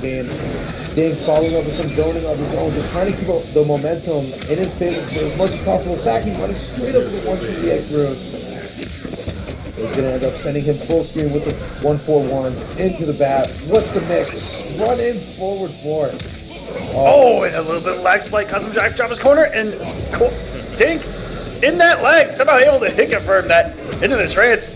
game. Dink following up with some zoning of his own, just trying to keep the momentum in his favor for as much as possible. Sacky running straight up with the 1-2 DX rune. He's going to end up sending him full screen with the 1-4-1 into the bat. What's the miss? Run in forward 4. Oh, and a little bit of lag spike, custom drop his corner, and Dink in that leg, somehow able to hit confirm that into the trance.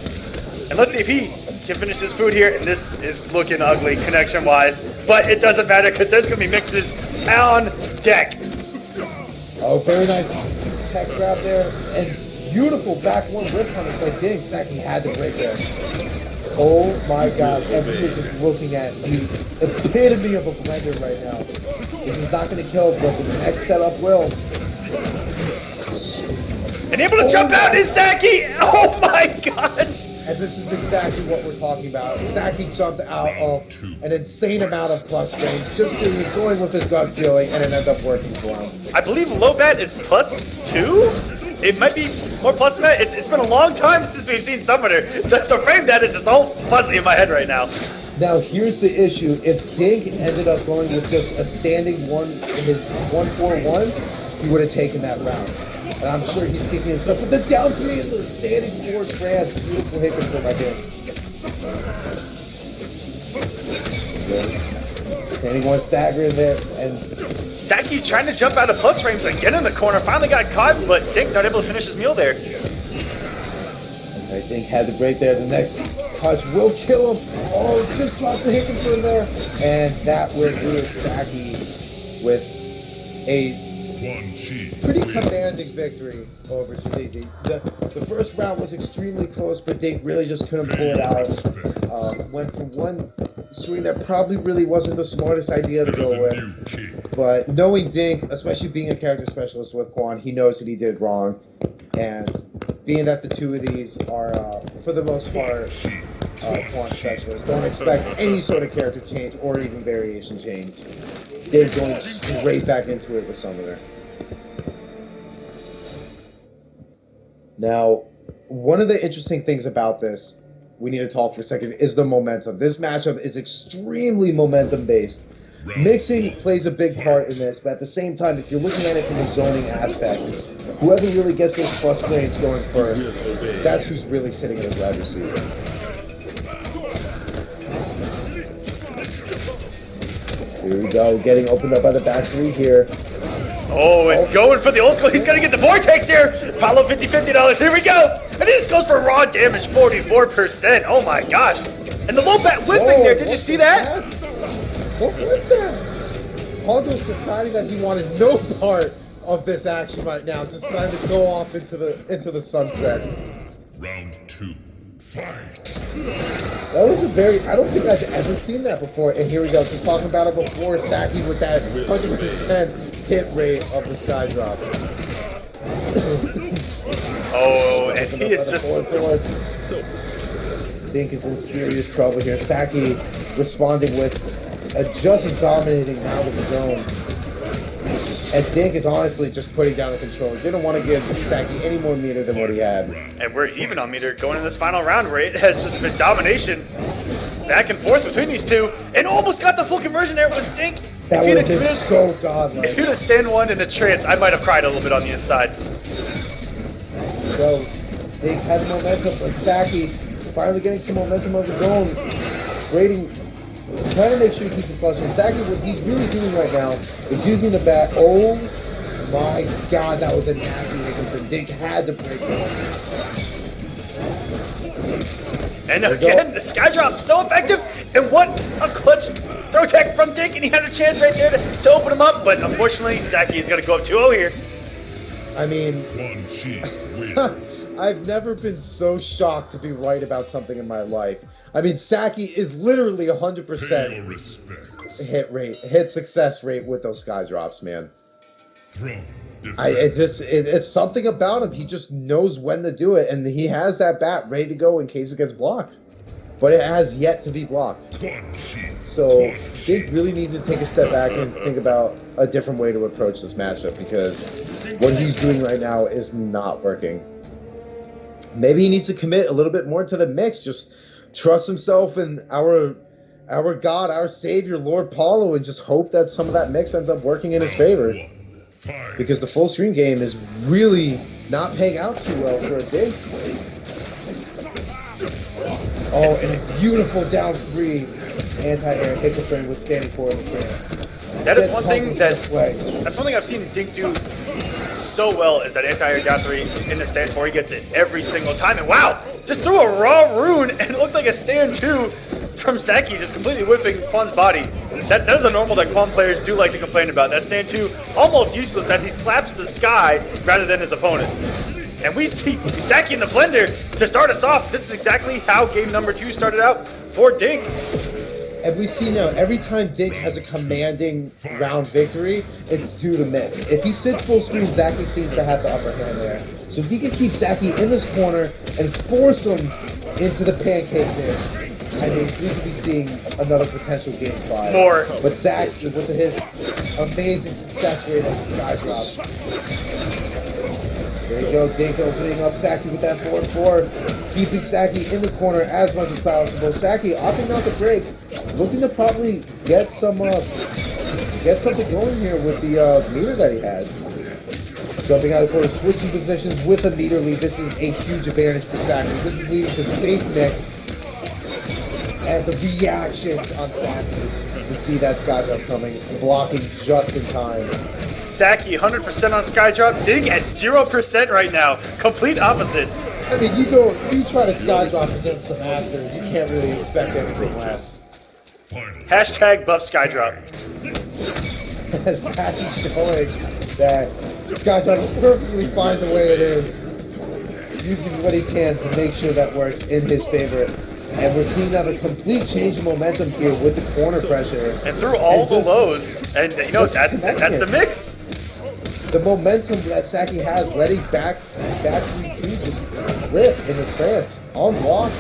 And let's see if he can finish his food here, and this is looking ugly connection-wise, but it doesn't matter because there's going to be mixes on deck. Oh, very nice tech grab there, and beautiful back one whip punish by Dink. Sacky had to break there. Oh my god, and we are just looking at the epitome of a blender right now. This is not going to kill, but the next setup will. And able to jump out is Sacky! Oh my gosh! And this is exactly what we're talking about. Sacky jumped out of an insane amount of plus range, just going with his gut feeling, and it ended up working for him. I believe low bat is +2? It might be more plus than that. It's been a long time since we've seen Summoner. The frame that is just all fuzzy in my head right now. Now here's the issue. If Dink ended up going with just a standing one in his 1-4-1, he would have taken that round. And I'm sure he's kicking himself with the down 3 and the standing 4 strands. Beautiful hit confirm by Dink. Standing 1 stagger in there, and Sacky trying to jump out of plus frames again in the corner. Finally got caught, but Dink not able to finish his meal there. I think had the break there. The next touch will kill him. Oh, just dropped the hit confirm there, and that will do it. Sacky with a pretty commanding victory over Shujynkydink. The first round was extremely close, but Dink really just couldn't pull it out. Went for one swing that probably really wasn't the smartest idea to go with. But knowing Dink, especially being a character specialist with Quan, he knows that he did wrong. And being that the two of these are, for the most part, Quan specialists, don't expect any sort of character change or even variation change. Dink going straight back into it with Summoner. Now, one of the interesting things about this, we need to talk for a second, is the momentum. This matchup is extremely momentum-based. Mixing plays a big part in this, but at the same time, if you're looking at it from a zoning aspect, whoever really gets those plus range going first, that's who's really sitting in his wide receiver. Here we go, getting opened up by the back 3 here. Oh, and going for the old school. He's going to get the Vortex here. Apollo $50. Here we go. And this goes for raw damage, 44%. Oh my gosh. And the low bat whipping there. Did you see that? What was that? Hondo's deciding that he wanted no part of this action right now. Decided to go off into the sunset. Round 2. Fight. That was a very, I don't think I've ever seen that before. And here we go, just talking about it before, Sacky with that 100% hit rate of the sky drop. Oh, and he is just... Dink is in serious trouble here. Sacky responding with a just as dominating round of his own. And Dink is honestly just putting down the control. Didn't want to give Sacky any more meter than what he had. And we're even on meter going in this final round where it has just been domination back and forth between these two. And almost got the full conversion there. It was Dink. That would have been so godlike. If you'd have stand 1 in the trance, I might have cried a little bit on the inside. So, Dink had momentum, but Sacky finally getting some momentum of his own. Trying to make sure he keeps it flustered. Sacky, what he's really doing right now is using the bat. Oh my god, that was a nasty hit from Dink. Had to break it. And again, the sky drop so effective. And what a clutch throw tech from Dink. And he had a chance right there to open him up. But unfortunately, Sacky is going to go up 2-0 here. I mean, I've never been so shocked to be right about something in my life. I mean, Sacky is literally 100% hit success rate with those sky drops, man. It's something about him. He just knows when to do it, and he has that bat ready to go in case it gets blocked. But it has yet to be blocked. So Dink really needs to take a step back and think about a different way to approach this matchup, because what he's doing right now is not working. Maybe he needs to commit a little bit more to the mix. Just trust himself and our our God, our Savior, Lord Paulo, and just hope that some of that mix ends up working in his favor. Because the full screen game is really not paying out too well for a Dink. Oh, and a beautiful down 3 anti-air hit the frame with standing 4 in the trance. That is one thing that's one thing I've seen Dink do so well is that anti-air down 3 in the stand 4. He gets it every single time. And wow, just threw a raw rune and it looked like a stand 2 from Sacky, just completely whiffing Quan's body. That is a normal that Quan players do like to complain about. That stand 2 almost useless as he slaps the sky rather than his opponent. And we see Sacky in the blender to start us off. This is exactly how game number 2 started out for Dink. And we see now, every time Dink has a commanding round victory, it's due to mix. If he sits full screen, Sacky seems to have the upper hand there. So if he can keep Sacky in this corner and force him into the pancake mix, I mean, we could be seeing another potential game 5. More. But Sacky, with his amazing success rate on the sky drop. There you go, Dink opening up Sacky with that 4-4, keeping Sacky in the corner as much as possible. Sacky opting not to break, looking to probably get something going here with the meter that he has. Jumping out of the corner, switching positions with a meter lead. This is a huge advantage for Sacky. This is leading to the safe mix. And the reactions on Sacky to see that Skydrop coming, blocking just in time. Sacky 100% on Skydrop, Dink at 0% right now. Complete opposites. I mean, you try to Skydrop against the Master, you can't really expect anything less. Hashtag buff Skydrop. Sacky showing that Skydrop is perfectly fine the way it is. Using what he can to make sure that works in his favor. And we're seeing now the complete change in momentum here with the corner pressure. And through all the lows. And you know, that's the mix. The momentum that Sacky has, letting back 3-2 just rip in the trance. On block.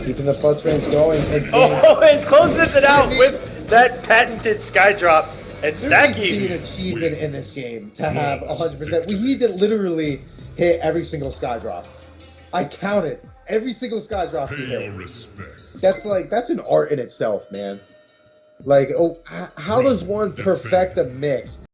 Keeping the plus range going. And closes it out with that patented Skydrop. And Sacky. There's an achievement in this game to have 100%. We need to literally hit every single Skydrop. I counted every single Skydrop he hit. That's an art in itself, man. Like, how does one perfect a mix